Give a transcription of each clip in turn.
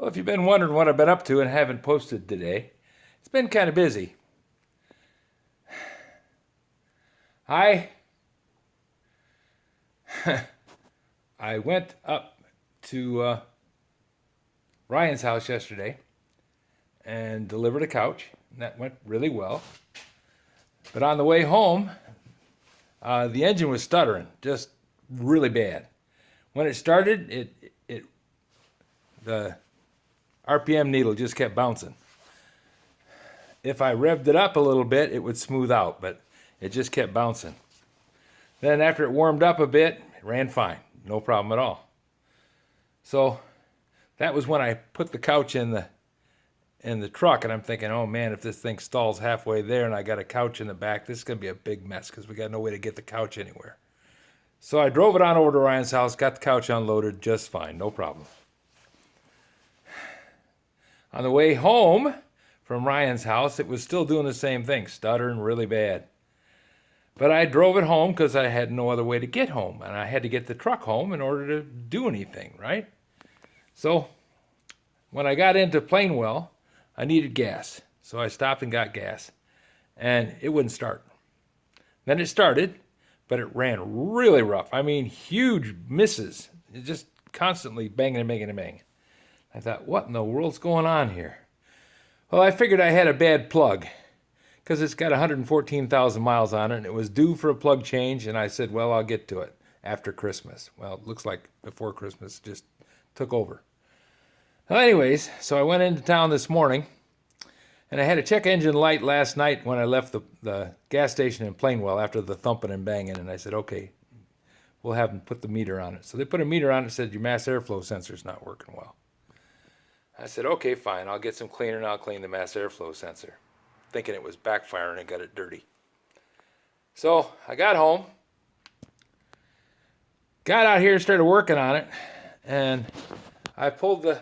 Well, if you've been wondering what I've been up to and haven't posted today, it's been kind of busy. I went up to Ryan's house yesterday and delivered a couch. And that went really well. But on the way home, the engine was stuttering, just really bad. When it started, the RPM needle just kept bouncing. If I revved it up a little bit, it would smooth out, but it just kept bouncing. Then after it warmed up a bit, it ran fine, no problem at all. So that was when I put the couch in the truck, and I'm thinking, oh man, if this thing stalls halfway there and I got a couch in the back, this is going to be a big mess because we got no way to get the couch anywhere. So I drove it on over to Ryan's house, got the couch unloaded just fine, no problem. On the way home from Ryan's house, it was still doing the same thing, stuttering really bad. But I drove it home because I had no other way to get home, and I had to get the truck home in order to do anything, right? So when I got into Plainwell, I needed gas. So I stopped and got gas, and it wouldn't start. Then it started, but it ran really rough. I mean, huge misses. It just constantly banging and banging and banging. I thought, what in the world's going on here? Well, I figured I had a bad plug because it's got 114,000 miles on it, and it was due for a plug change, and I said, well, I'll get to it after Christmas. Well, it looks like before Christmas just took over. Well, anyways, so I went into town this morning, and I had a check engine light last night when I left the gas station in Plainwell after the thumping and banging, and I said, okay, we'll have them put the meter on it. So they put a meter on it and said, your mass airflow sensor's not working well. I said, okay, fine, I'll get some cleaner and I'll clean the mass airflow sensor, thinking it was backfiring and got it dirty. So I got home, got out here and started working on it, and I pulled the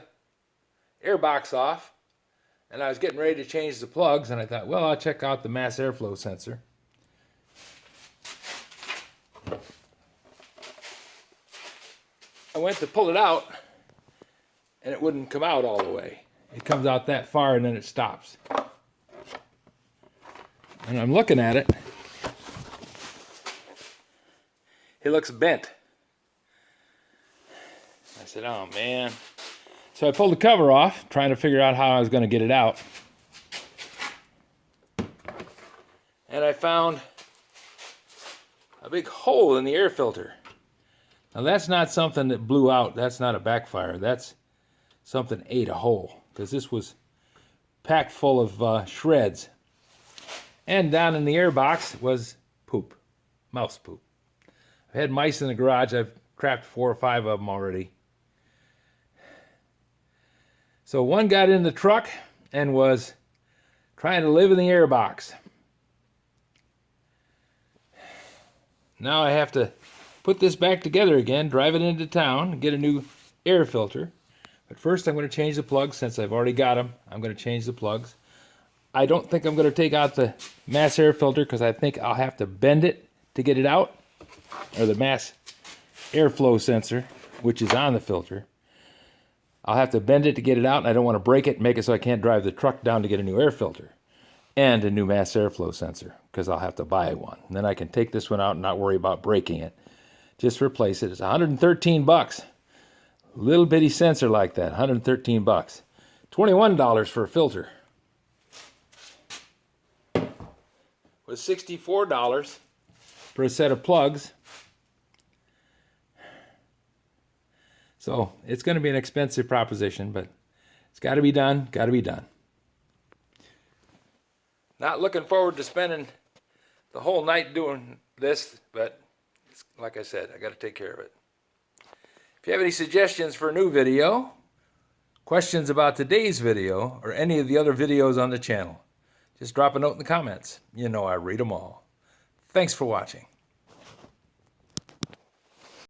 air box off, and I was getting ready to change the plugs, and I thought, well, I'll check out the mass airflow sensor. I went to pull it out, and it wouldn't come out all the way. It comes out that far and then it stops. And I'm looking at it. It looks bent. I said, oh man. So I pulled the cover off, trying to figure out how I was going to get it out. And I found a big hole in the air filter. Now that's not something that blew out. That's not a backfire. That's something ate a hole, because this was packed full of shreds. And down in the air box was poop, mouse poop. I've had mice in the garage. I've trapped 4 or 5 of them already. So one got in the truck and was trying to live in the air box. Now I have to put this back together again, drive it into town, get a new air filter. But first I'm going to change the plugs. Since I've already got them, I'm going to change the plugs. I don't think I'm going to take out the mass air filter because I think I'll have to bend it to get it out. Or the mass airflow sensor, which is on the filter. I'll have to bend it to get it out, and I don't want to break it and make it so I can't drive the truck down to get a new air filter. And a new mass airflow sensor, because I'll have to buy one. And then I can take this one out and not worry about breaking it. Just replace it. It's 113 bucks. Little bitty sensor like that, 113 bucks. $21 for a filter. Was $64 for a set of plugs. So it's going to be an expensive proposition, but it's got to be done, got to be done. Not looking forward to spending the whole night doing this, but like I said, I got to take care of it. If you have any suggestions for a new video, questions about today's video, or any of the other videos on the channel, just drop a note in the comments. You know I read them all. Thanks for watching.